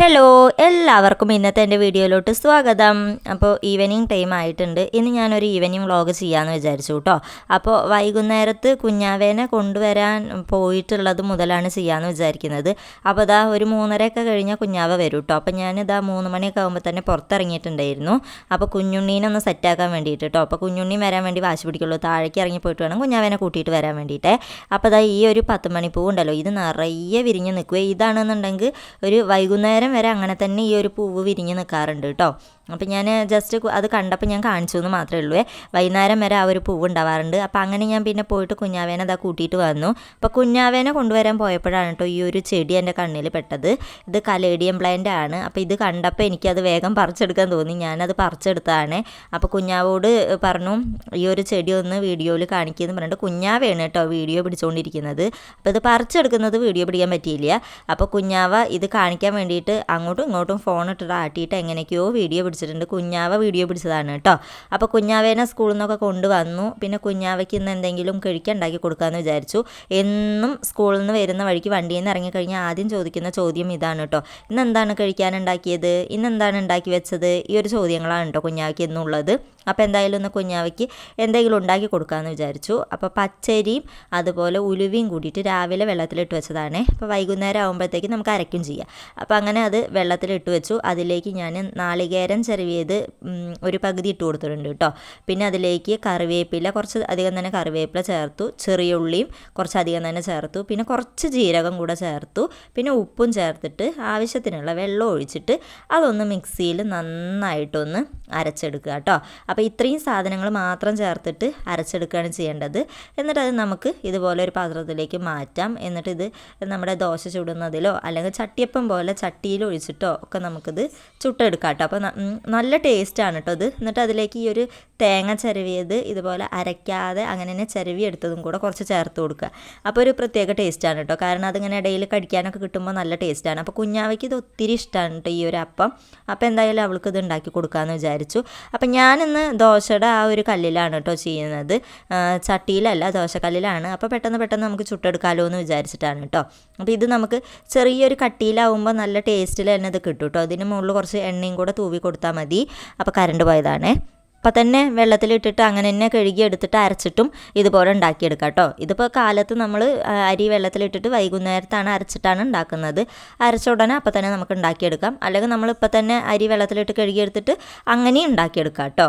Hello എല്ലാവർക്കും ഇന്നത്തെ എൻ്റെ വീഡിയോയിലോട്ട് സ്വാഗതം. അപ്പോൾ ഈവനിങ് ടൈം ആയിട്ടുണ്ട്. ഇന്ന് ഞാനൊരു ഈവനിങ് വ്ളോഗ് ചെയ്യാമെന്ന് വിചാരിച്ചു കേട്ടോ. അപ്പോൾ വൈകുന്നേരത്ത് കുഞ്ഞാവേനെ കൊണ്ടുവരാൻ പോയിട്ടുള്ളത് മുതലാണ് ചെയ്യാമെന്ന് വിചാരിക്കുന്നത്. അപ്പോൾ ഇതാ ഒരു 3:30 കഴിഞ്ഞാൽ കുഞ്ഞാവ വരും കേട്ടോ. അപ്പോൾ ഞാനിതാ 3 മണിയൊക്കെ ആകുമ്പോൾ തന്നെ പുറത്തിറങ്ങിയിട്ടുണ്ടായിരുന്നു. അപ്പോൾ കുഞ്ഞുണ്ണീനെ ഒന്ന് സെറ്റാക്കാൻ വേണ്ടിയിട്ട് കേട്ടോ. അപ്പോൾ കുഞ്ഞുണ്ണി വരാൻ വേണ്ടി വാശി പിടിക്കുള്ളൂ. താഴേക്ക് ഇറങ്ങി പോയിട്ട് വേണം കുഞ്ഞാവേനെ കൂട്ടിയിട്ട് വരാൻ വേണ്ടിയിട്ട്. അപ്പോൾ ഇതാ ഈ ഒരു 10 മണി പൂവുണ്ടല്ലോ, ഇത് നിറയെ വിരിഞ്ഞ് നിൽക്കുക. ഇതാണെന്നുണ്ടെങ്കിൽ ഒരു വൈകുന്നേരം വരെ അങ്ങനെ തന്നെ ഈ ഒരു പൂവ് വിരിഞ്ഞ് നിൽക്കാറുണ്ട് കേട്ടോ. അപ്പോൾ ഞാൻ ജസ്റ്റ് അത് കണ്ടപ്പോൾ ഞാൻ കാണിച്ചു എന്ന് മാത്രമേ ഉള്ളൂ. വൈകുന്നേരം വരെ ആ ഒരു പൂവ് ഉണ്ടാവാറുണ്ട്. അപ്പോൾ അങ്ങനെ ഞാൻ പിന്നെ പോയിട്ട് കുഞ്ഞാവേനെ അതാ കൂട്ടിയിട്ട് വന്നു. അപ്പോൾ കുഞ്ഞാവേനെ കൊണ്ടുവരാൻ പോയപ്പോഴാണ് കേട്ടോ ഈ ഒരു ചെടി എൻ്റെ കണ്ണിൽ പെട്ടത്. ഇത് കലേഡിയം പ്ലാന്റ് ആണ്. അപ്പോൾ ഇത് കണ്ടപ്പോൾ എനിക്കത് വേഗം പറിച്ചെടുക്കാൻ തോന്നി. ഞാനത് പറിച്ചെടുത്തതാണ്. അപ്പോൾ കുഞ്ഞാവോട് പറഞ്ഞു ഈ ഒരു ചെടി ഒന്ന് വീഡിയോയിൽ കാണിക്കുമെന്ന് പറഞ്ഞിട്ട് കുഞ്ഞാവേണ് കേട്ടോ വീഡിയോ പിടിച്ചുകൊണ്ടിരിക്കുന്നത്. അപ്പോൾ ഇത് പറിച്ചെടുക്കുന്നത് വീഡിയോ പിടിക്കാൻ പറ്റിയില്ല. അപ്പോൾ കുഞ്ഞാവ ഇത് കാണിക്കാൻ വേണ്ടിയിട്ട് അങ്ങോട്ടും ഇങ്ങോട്ടും ഫോൺ ഇട്ടിട്ട് ആട്ടിയിട്ട് എങ്ങനെയൊക്കെയോ വീഡിയോ പിടിച്ചിട്ടുണ്ട്. കുഞ്ഞാവ വീഡിയോ പിടിച്ചതാണ് കേട്ടോ. അപ്പോൾ കുഞ്ഞാവേനെ സ്കൂളിൽ നിന്നൊക്കെ കൊണ്ടുവന്നു. പിന്നെ കുഞ്ഞാവയ്ക്ക് ഇന്ന് എന്തെങ്കിലും കഴിക്കാൻ ഉണ്ടാക്കി കൊടുക്കാമെന്ന് വിചാരിച്ചു. എന്നും സ്കൂളിൽ നിന്ന് വരുന്ന വഴിക്ക് വണ്ടിയിൽ നിന്ന് ഇറങ്ങിക്കഴിഞ്ഞാൽ ആദ്യം ചോദിക്കുന്ന ചോദ്യം ഇതാണ് കേട്ടോ, ഇന്നെന്താണ് കഴിക്കാനുണ്ടാക്കിയത്, ഇന്നെന്താണ് ഉണ്ടാക്കി വെച്ചത്, ഈ ഒരു ചോദ്യങ്ങളാണ് കേട്ടോ കുഞ്ഞാവയ്ക്ക് എന്നുള്ളത്. അപ്പോൾ എന്തായാലും ഒന്ന് കുഞ്ഞാവയ്ക്ക് എന്തെങ്കിലും ഉണ്ടാക്കി കൊടുക്കാമെന്ന് വിചാരിച്ചു. അപ്പോൾ പച്ചരിയും അതുപോലെ ഉലുവയും കൂടിയിട്ട് രാവിലെ വെള്ളത്തിലിട്ട് വെച്ചതാണ്. അപ്പോൾ വൈകുന്നേരം ആകുമ്പോഴത്തേക്ക് നമുക്ക് അരയ്ക്കും ചെയ്യാം. അപ്പോൾ അങ്ങനെ അത് വെള്ളത്തിലിട്ട് വെച്ചു. അതിലേക്ക് ഞാൻ നാളികേരം ചെറിയത് ഒരു പകുതി ഇട്ട് കൊടുത്തിട്ടുണ്ട് കേട്ടോ. പിന്നെ അതിലേക്ക് കറിവേപ്പില, കുറച്ച് അധികം തന്നെ കറിവേപ്പില ചേർത്തു, ചെറിയ ഉള്ളിയും കുറച്ചധികം തന്നെ ചേർത്തു, പിന്നെ കുറച്ച് ജീരകം കൂടെ ചേർത്തു, പിന്നെ ഉപ്പും ചേർത്തിട്ട് ആവശ്യത്തിനുള്ള വെള്ളം ഒഴിച്ചിട്ട് അതൊന്ന് മിക്സിയിൽ നന്നായിട്ടൊന്ന് അരച്ചെടുക്കുക കേട്ടോ. അപ്പോൾ ഇത്രയും സാധനങ്ങൾ മാത്രം ചേർത്തിട്ട് അരച്ചെടുക്കുകയാണ് ചെയ്യേണ്ടത്. എന്നിട്ട് അത് നമുക്ക് ഇതുപോലെ ഒരു പാത്രത്തിലേക്ക് മാറ്റാം. എന്നിട്ട് ഇത് നമ്മുടെ ദോശ ചുടുന്നതിലോ അല്ലെങ്കിൽ ചട്ടിയപ്പം പോലെ ചട്ടിയിൽ ഒഴിച്ചിട്ടോ ഒക്കെ നമുക്കിത് ചുട്ടെടുക്കാം കേട്ടോ. അപ്പോൾ നല്ല ടേസ്റ്റാണ് കേട്ടോ ഇത്. എന്നിട്ട് അതിലേക്ക് ഈ ഒരു തേങ്ങ ചിരവിയത് ഇതുപോലെ അരയ്ക്കാതെ അങ്ങനെ തന്നെ ചിരവി എടുത്തതും കൂടെ കുറച്ച് ചേർത്ത് കൊടുക്കുക. അപ്പോൾ ഒരു പ്രത്യേക ടേസ്റ്റാണ് കേട്ടോ. കാരണം അതിങ്ങനെ ഇടയിൽ കടിക്കാനൊക്കെ കിട്ടുമ്പോൾ നല്ല ടേസ്റ്റാണ്. അപ്പോൾ കുഞ്ഞാവയ്ക്ക് ഇത് ഒത്തിരി ഇഷ്ടമാണ് കേട്ടോ ഈ ഒരു അപ്പം. അപ്പോൾ എന്തായാലും അവൾക്ക് ഇത് ഉണ്ടാക്കി കൊടുക്കാമെന്ന് വിചാരിച്ചു. അപ്പം ഞാനിന്ന് ദോശയുടെ ആ ഒരു കല്ലിലാണ് കേട്ടോ ചെയ്യുന്നത്, ചട്ടിയിലല്ല, ദോശക്കല്ലിലാണ്. അപ്പോൾ പെട്ടെന്ന് നമുക്ക് ചുട്ടെടുക്കാമല്ലോ എന്ന് വിചാരിച്ചിട്ടാണ് കേട്ടോ. അപ്പോൾ ഇത് നമുക്ക് ചെറിയൊരു കട്ടിയിലാവുമ്പോൾ നല്ല ടേസ്റ്റിൽ തന്നെ ഇത് കിട്ടും കേട്ടോ. ഇതിന് മുകളിൽ കുറച്ച് എണ്ണയും കൂടെ തൂവി കൊടുത്താൽ മതി. അപ്പോൾ കറണ്ട് പോയതാണേ. അപ്പം തന്നെ വെള്ളത്തിലിട്ടിട്ട് അങ്ങനെ തന്നെ കഴുകി എടുത്തിട്ട് അരച്ചിട്ടും ഇതുപോലെ ഉണ്ടാക്കിയെടുക്കാം കേട്ടോ. ഇതിപ്പോൾ കാലത്ത് നമ്മൾ അരി വെള്ളത്തിലിട്ടിട്ട് വൈകുന്നേരത്താണ് അരച്ചിട്ടാണ് ഉണ്ടാക്കുന്നത്. അരച്ച ഉടനെ അപ്പം തന്നെ നമുക്ക് ഉണ്ടാക്കിയെടുക്കാം. അല്ലെങ്കിൽ നമ്മളിപ്പോൾ തന്നെ അരി വെള്ളത്തിലിട്ട് കഴുകിയെടുത്തിട്ട് അങ്ങനെ ഉണ്ടാക്കിയെടുക്കാം കേട്ടോ.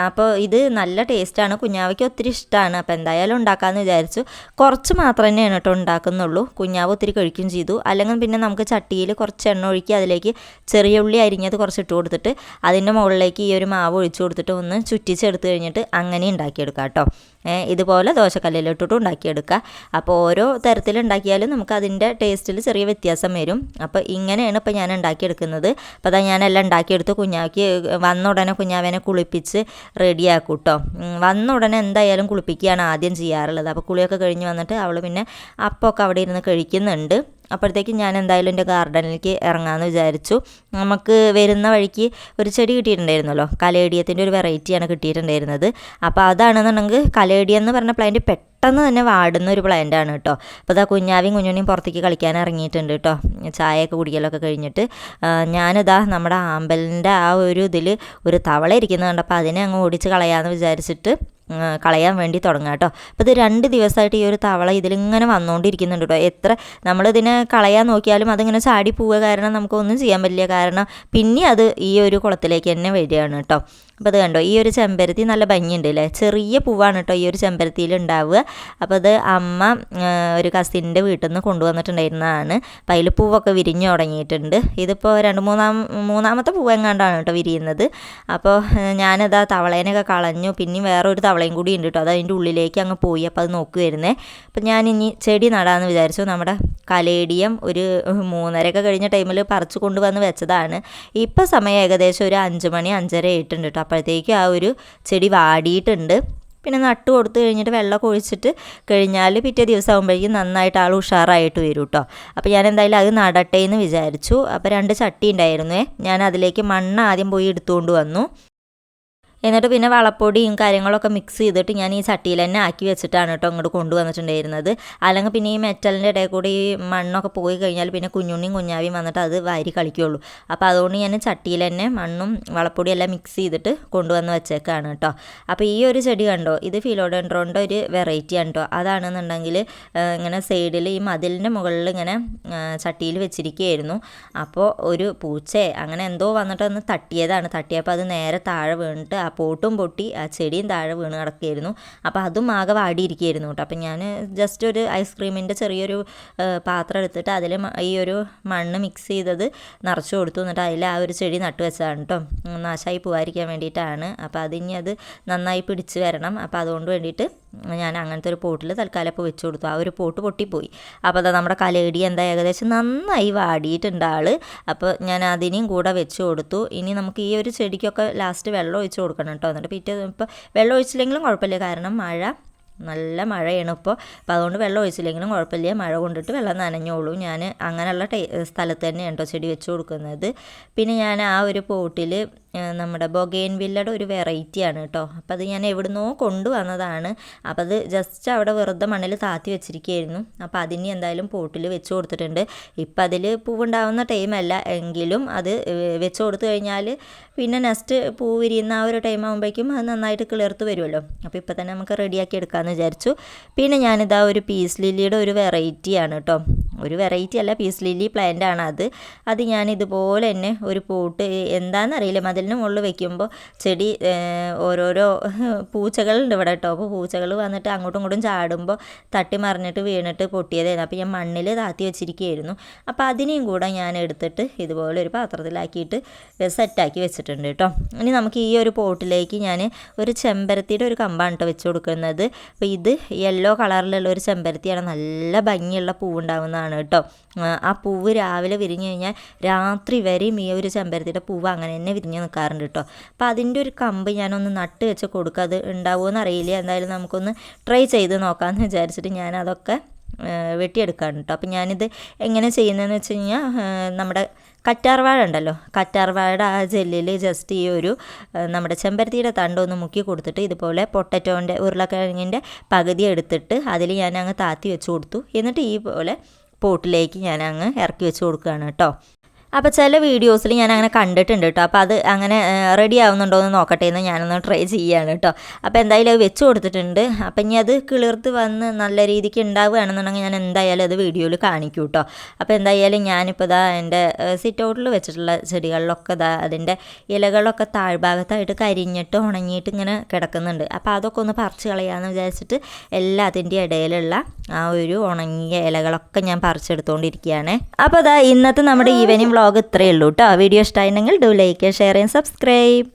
അപ്പോൾ ഇത് നല്ല ടേസ്റ്റാണ്, കുഞ്ഞാവയ്ക്ക് ഒത്തിരി ഇഷ്ടമാണ്. അപ്പോൾ എന്തായാലും ഉണ്ടാക്കാമെന്ന് വിചാരിച്ചു. കുറച്ച് മാത്രം തന്നെയാണ് കേട്ടോ ഉണ്ടാക്കുന്നുള്ളൂ. കുഞ്ഞാവ് ഒത്തിരി കഴിക്കുകയും ചെയ്തു. അല്ലെങ്കിൽ പിന്നെ നമുക്ക് ചട്ടിയിൽ കുറച്ച് എണ്ണ ഒഴുക്കി അതിലേക്ക് ചെറിയ ഉള്ളി അരിഞ്ഞത് കുറച്ച് ഇട്ട് കൊടുത്തിട്ട് അതിൻ്റെ മുകളിലേക്ക് ഈ ഒരു മാവ് ഒഴിച്ചു കൊടുത്തിട്ട് ഒന്ന് ചുറ്റിച്ചെടുത്ത് കഴിഞ്ഞിട്ട് അങ്ങനെ ഉണ്ടാക്കിയെടുക്കാം കേട്ടോ. ഇതുപോലെ ദോശക്കല്ലിലിട്ടിട്ട് ഉണ്ടാക്കിയെടുക്കുക. അപ്പോൾ ഓരോ തരത്തിലുണ്ടാക്കിയാലും നമുക്ക് അതിൻ്റെ ടേസ്റ്റിൽ ചെറിയ വ്യത്യാസം വരും. അപ്പോൾ ഇങ്ങനെയാണ് ഇപ്പോൾ ഞാൻ ഉണ്ടാക്കിയെടുക്കുന്നത്. അപ്പോൾ അതാ ഞാനെല്ലാം ഉണ്ടാക്കിയെടുത്ത് കുഞ്ഞാവയ്ക്ക് വന്ന ഉടനെ കുഞ്ഞാവേനെ കുളിപ്പിച്ച് റെഡിയാക്കും കേട്ടോ. വന്ന ഉടനെ എന്തായാലും കുളിപ്പിക്കുകയാണ് ആദ്യം ചെയ്യാറുള്ളത്. അപ്പോൾ കുളിയൊക്കെ കഴിഞ്ഞ് വന്നിട്ട് അവൾ പിന്നെ അപ്പമൊക്കെ അവിടെ ഇരുന്ന് കഴിക്കുന്നുണ്ട്. അപ്പോഴത്തേക്കും ഞാൻ എന്തായാലും എൻ്റെ ഗാർഡനിലേക്ക് ഇറങ്ങാമെന്ന് വിചാരിച്ചു. നമുക്ക് വരുന്ന വഴിക്ക് ഒരു ചെടി കിട്ടിയിട്ടുണ്ടായിരുന്നല്ലോ, കലേഡിയത്തിൻ്റെ ഒരു വെറൈറ്റിയാണ് കിട്ടിയിട്ടുണ്ടായിരുന്നത്. അപ്പോൾ അതാണെന്നുണ്ടെങ്കിൽ കലേഡിയം എന്ന് പറഞ്ഞ പ്ലാന്റ് പെട്ടെന്ന് തന്നെ വാടുന്ന ഒരു പ്ലാന്റ് ആണ് കേട്ടോ. അപ്പോൾ അതാ കുഞ്ഞാവിയും കുഞ്ഞുണ്ണിയും പുറത്തേക്ക് കളിക്കാൻ ഇറങ്ങിയിട്ടുണ്ട് കേട്ടോ, ചായയൊക്കെ കുടിക്കലൊക്കെ കഴിഞ്ഞിട്ട്. ഞാനിതാ നമ്മുടെ ആമ്പലിൻ്റെ ആ ഒരു ഇതിൽ ഒരു തവള ഇരിക്കുന്നത് കണ്ടപ്പോൾ അതിനെ അങ്ങ് ഓടിച്ച് കളയാമെന്ന് വിചാരിച്ചിട്ട് കളയാൻ വേണ്ടി തുടങ്ങാം കേട്ടോ. അപ്പോൾ ഇത് 2 ദിവസമായിട്ട് ഈ ഒരു തവള ഇതിലിങ്ങനെ വന്നുകൊണ്ടിരിക്കുന്നുണ്ട് കേട്ടോ. എത്ര നമ്മളിതിനെ കളയാൻ നോക്കിയാലും അതിങ്ങനെ ചാടി പോവുക കാരണം നമുക്കൊന്നും ചെയ്യാൻ പറ്റില്ല. കാരണം പിന്നെ അത് ഈ ഒരു കുളത്തിലേക്ക് തന്നെ വരികയാണ് കേട്ടോ. അപ്പോൾ അത് കണ്ടോ, ഈ ഒരു ചെമ്പരത്തി നല്ല ഭംഗിയുണ്ട് അല്ലേ, ചെറിയ പൂവാണ് കേട്ടോ ഈ ഒരു ചെമ്പരത്തിയിൽ ഉണ്ടാവുക. അപ്പോൾ അത് അമ്മ ഒരു കസിൻ്റെ വീട്ടിൽ നിന്ന് കൊണ്ടുവന്നിട്ടുണ്ടായിരുന്നതാണ്. അപ്പോൾ അതിൽ പൂവൊക്കെ വിരിഞ്ഞു തുടങ്ങിയിട്ടുണ്ട്. ഇതിപ്പോൾ മൂന്നാമത്തെ പൂവ് എങ്ങാണ്ടാണ് കേട്ടോ വിരിയുന്നത്. അപ്പോൾ ഞാനത് ആ തവളേനൊക്കെ കളഞ്ഞു. പിന്നെ വേറൊരു തവളയും കൂടി ഉണ്ട് കേട്ടോ, അത് അതിൻ്റെ ഉള്ളിലേക്ക് അങ്ങ് പോയി. അപ്പോൾ അത് നോക്കുമായിരുന്നേ. അപ്പോൾ ഞാൻ ഇനി ചെടി നടാമെന്ന് വിചാരിച്ചു. നമ്മുടെ കലേഡിയം ഒരു 3:30 കഴിഞ്ഞ ടൈമിൽ പറിച്ചു കൊണ്ടുവന്ന് വെച്ചതാണ്. ഇപ്പോൾ സമയം ഏകദേശം ഒരു 5 മണി 5:30 ആയിട്ടുണ്ട് കേട്ടോ. അപ്പോഴത്തേക്ക് ആ ഒരു ചെടി വാടിയിട്ടുണ്ട്. പിന്നെ നട്ട് കൊടുത്ത് കഴിഞ്ഞിട്ട് വെള്ളമൊക്കെ ഒഴിച്ചിട്ട് കഴിഞ്ഞാൽ പിറ്റേ ദിവസം ആകുമ്പോഴേക്കും നന്നായിട്ട് ആൾ ഉഷാറായിട്ട് വരും കേട്ടോ. അപ്പോൾ ഞാൻ എന്തായാലും അത് നടട്ടെ എന്ന് വിചാരിച്ചു. അപ്പോൾ 2 ചട്ടി ഉണ്ടായിരുന്നേ, ഞാൻ അതിലേക്ക് മണ്ണ് ആദ്യം പോയി എടുത്തുകൊണ്ട് വന്നു. എന്നിട്ട് പിന്നെ വളപ്പൊടിയും കാര്യങ്ങളൊക്കെ മിക്സ് ചെയ്തിട്ട് ഞാൻ ഈ ചട്ടിയിൽ തന്നെ ആക്കി വെച്ചിട്ടാണ് കേട്ടോ ഇങ്ങോട്ട് കൊണ്ടുവന്നിട്ടുണ്ടായിരുന്നത്. അല്ലെങ്കിൽ പിന്നെ ഈ മെറ്റലിൻ്റെ ഇടയിൽ കൂടി ഈ മണ്ണൊക്കെ പോയി കഴിഞ്ഞാൽ പിന്നെ കുഞ്ഞുണ്ണിയും കുഞ്ഞാവിയും വന്നിട്ട് അത് വാരി കളിക്കുകയുള്ളൂ. അപ്പോൾ അതുകൊണ്ട് ഞാൻ ചട്ടിയിൽ തന്നെ മണ്ണും വളപ്പൊടിയും എല്ലാം മിക്സ് ചെയ്തിട്ട് കൊണ്ടുവന്ന് വെച്ചേക്കാണ് കേട്ടോ. അപ്പോൾ ഈ ഒരു ചെടി കണ്ടോ, ഇത് ഫിലോഡെൻഡ്രോണിൻ്റെ ഒരു വെറൈറ്റി ആണ് കേട്ടോ. അതാണെന്നുണ്ടെങ്കിൽ ഇങ്ങനെ സൈഡിൽ ഈ മതിലിൻ്റെ മുകളിൽ ഇങ്ങനെ ചട്ടിയിൽ വെച്ചിരിക്കുകയായിരുന്നു. അപ്പോൾ ഒരു പൂച്ചയെ അങ്ങനെ എന്തോ വന്നിട്ട് ഒന്ന് തട്ടിയപ്പോൾ അത് നേരെ താഴെ വീണിട്ട് ആ പോട്ടും പൊട്ടി ആ ചെടിയും താഴെ വീണ് കിടക്കുകയായിരുന്നു. അപ്പോൾ അതും ആകെ വാടിയിരിക്കുകയായിരുന്നു കേട്ടോ. അപ്പം ഞാൻ ജസ്റ്റ് ഒരു ഐസ്ക്രീമിൻ്റെ ചെറിയൊരു പാത്രം എടുത്തിട്ട് അതിൽ ഈ ഒരു മണ്ണ് മിക്സ് ചെയ്തത് നിറച്ച് കൊടുത്തു. എന്നിട്ട് അതിൽ ആ ഒരു ചെടി നട്ടു വെച്ചതാണ് കേട്ടോ. നാശമായി പോകാതിരിക്കാൻ വേണ്ടിയിട്ടാണ്. അപ്പോൾ അതിനി അത് നന്നായി പിടിച്ച് വരണം. അപ്പോൾ അതുകൊണ്ട് വേണ്ടിയിട്ട് ഞാൻ അങ്ങനത്തെ ഒരു പോട്ടിൽ തൽക്കാലം ഇപ്പോൾ വെച്ച് കൊടുത്തു. ആ ഒരു പോട്ട് പൊട്ടിപ്പോയി. അപ്പോൾ അത് നമ്മുടെ കലയടി എന്താ ഏകദേശം നന്നായി വാടിയിട്ടുണ്ട് ആൾ. അപ്പോൾ ഞാൻ അതിനെയും കൂടെ വെച്ച് കൊടുത്തു. ഇനി നമുക്ക് ഈ ഒരു ചെടിക്കൊക്കെ ലാസ്റ്റ് വെള്ളം ഒഴിച്ച് കൊടുക്കണം കേട്ടോ. എന്നിട്ട് ഇപ്പോൾ വെള്ളം ഒഴിച്ചില്ലെങ്കിലും കുഴപ്പമില്ല, കാരണം നല്ല മഴയാണ് ഇപ്പോൾ. അപ്പോൾ അതുകൊണ്ട് വെള്ളം ഒഴിച്ചില്ലെങ്കിലും കുഴപ്പമില്ല, മഴ കൊണ്ടിട്ട് വെള്ളം നനഞ്ഞോളൂ. ഞാൻ അങ്ങനെയുള്ള സ്ഥലത്ത് തന്നെയാണ് കേട്ടോ ചെടി വെച്ച് കൊടുക്കുന്നത്. പിന്നെ ഞാൻ ആ ഒരു പോട്ടിൽ നമ്മുടെ ബൊഗെയിൻവില്ലയുടെ ഒരു വെറൈറ്റിയാണ് കേട്ടോ. അപ്പോൾ അത് ഞാൻ എവിടുന്നോ കൊണ്ടുവന്നതാണ്. അപ്പോൾ അത് ജസ്റ്റ് അവിടെ വെറുതെ മണ്ണിൽ താത്തി വെച്ചിരിക്കുകയായിരുന്നു. അപ്പോൾ അതിന് എന്തായാലും പോട്ടിൽ വെച്ച് കൊടുത്തിട്ടുണ്ട്. ഇപ്പം അതിൽ പൂവുണ്ടാവുന്ന ടൈമല്ല, എങ്കിലും അത് വെച്ച് കൊടുത്തു കഴിഞ്ഞാൽ പിന്നെ നെക്സ്റ്റ് പൂ വിരിയുന്ന ആ ഒരു ടൈം ആകുമ്പോഴേക്കും അത് നന്നായിട്ട് കിളിർത്ത് വരുമല്ലോ. അപ്പോൾ ഇപ്പോൾ തന്നെ നമുക്ക് റെഡിയാക്കി എടുക്കാമെന്ന് വിചാരിച്ചു. പിന്നെ ഞാനിതാ ഒരു പീസ് ലില്ലിയുടെ ഒരു വെറൈറ്റിയാണ് കേട്ടോ. ഒരു വെറൈറ്റി അല്ല, പീസ് ലില്ലി പ്ലാന്റ് ആണ് അത് ഞാൻ ഇതുപോലെ തന്നെ ഒരു പോട്ട് എന്താണെന്നറിയില്ല മതിലിന് മുകളിൽ വെക്കുമ്പോൾ ചെടി ഓരോരോ പൂച്ചകളുണ്ട് ഇവിടെ കേട്ടോ. അപ്പോൾ പൂച്ചകൾ വന്നിട്ട് അങ്ങോട്ടും ഇങ്ങോട്ടും ചാടുമ്പോൾ തട്ടി മറിഞ്ഞിട്ട് വീണിട്ട് പൊട്ടിയതായിരുന്നു. അപ്പോൾ ഞാൻ മണ്ണിൽ താത്തി വെച്ചിരിക്കുകയായിരുന്നു. അപ്പോൾ അതിനെയും കൂടെ ഞാൻ എടുത്തിട്ട് ഇതുപോലെ ഒരു പാത്രത്തിലാക്കിയിട്ട് സെറ്റാക്കി വെച്ചിട്ടുണ്ട് കേട്ടോ. ഇനി നമുക്ക് ഈ ഒരു പോട്ടിലേക്ക് ഞാൻ ഒരു ചെമ്പരത്തിയുടെ ഒരു കമ്പാണ് കേട്ടോ വെച്ച് കൊടുക്കുന്നത്. അപ്പോൾ ഇത് യെല്ലോ കളറിലുള്ള ഒരു ചെമ്പരത്തിയാണ്, നല്ല ഭംഗിയുള്ള പൂവുണ്ടാവുന്നതാണ് കേട്ടോ. ആ പൂവ് രാവിലെ വിരിഞ്ഞു കഴിഞ്ഞാൽ രാത്രി വരെയും ഈ ഒരു ചെമ്പരത്തിയുടെ പൂവ് അങ്ങനെ തന്നെ വിരിഞ്ഞ് നിൽക്കാറുണ്ട് കേട്ടോ. അപ്പോൾ അതിൻ്റെ ഒരു കമ്പ് ഞാനൊന്ന് നട്ട് വെച്ച് കൊടുക്കുക. അത് ഉണ്ടാവുമെന്ന് അറിയില്ല, എന്തായാലും നമുക്കൊന്ന് ട്രൈ ചെയ്ത് നോക്കാമെന്ന് വിചാരിച്ചിട്ട് ഞാൻ അതൊക്കെ വെട്ടിയെടുക്കാണ് കേട്ടോ. അപ്പോൾ ഞാനിത് എങ്ങനെ ചെയ്യുന്നതെന്ന് വെച്ച് കഴിഞ്ഞാൽ നമ്മുടെ കറ്റാർവാഴ ഉണ്ടല്ലോ, കറ്റാർവാഴയുടെ ആ ജെല്ലിൽ ജസ്റ്റ് ഈ ഒരു നമ്മുടെ ചെമ്പരത്തിയുടെ തണ്ടൊന്ന് മുക്കി കൊടുത്തിട്ട് ഇതുപോലെ പൊട്ടറ്റോൻ്റെ ഉരുളക്കിഴങ്ങിൻ്റെ പകുതി എടുത്തിട്ട് അതിൽ ഞാൻ അങ്ങ് താത്തി വെച്ച് കൊടുത്തു. എന്നിട്ട് ഈ പോലെ പോട്ടിലേക്ക് ഞാൻ അങ്ങ് ഇറക്കി വെച്ച് കൊടുക്കുകയാണ് കേട്ടോ. അപ്പോൾ ചില വീഡിയോസിൽ ഞാൻ അങ്ങനെ കണ്ടിട്ടുണ്ട് കേട്ടോ. അപ്പോൾ അത് അങ്ങനെ റെഡി ആവുന്നുണ്ടോ എന്ന് നോക്കട്ടെ എന്ന് ഞാനൊന്ന് ട്രൈ ചെയ്യുകയാണ് കേട്ടോ. അപ്പോൾ എന്തായാലും അത് വെച്ച് കൊടുത്തിട്ടുണ്ട്. അപ്പം ഇനി അത് കിളിർത്ത് വന്ന് നല്ല രീതിക്ക് ഉണ്ടാവുകയാണെന്നുണ്ടെങ്കിൽ ഞാൻ എന്തായാലും അത് വീഡിയോയിൽ കാണിക്കും കേട്ടോ. അപ്പോൾ എന്തായാലും ഞാനിപ്പോൾ ഇതാ എൻ്റെ സിറ്റ് ഔട്ടിൽ വെച്ചിട്ടുള്ള ചെടികളിലൊക്കെ ഇതാ അതിൻ്റെ ഇലകളൊക്കെ താഴ്ഭാഗത്തായിട്ട് കരിഞ്ഞിട്ട് ഉണങ്ങിയിട്ട് ഇങ്ങനെ കിടക്കുന്നുണ്ട്. അപ്പോൾ അതൊക്കെ ഒന്ന് പറിച്ച് കളയാമെന്ന് വിചാരിച്ചിട്ട് എല്ലാത്തിൻ്റെ ഇടയിലുള്ള ആ ഒരു ഉണങ്ങിയ ഇലകളൊക്കെ ഞാൻ പറിച്ചെടുത്തുകൊണ്ടിരിക്കുകയാണ്. അപ്പോൾ അതാ ഇന്നത്തെ നമ്മുടെ ഈവനിങ് വ്ളോഗ് ഇത്രയേ ഉള്ളൂ കേട്ടോ. വീഡിയോ ഇഷ്ടമായിരുന്നെങ്കിൽ do like, share and subscribe.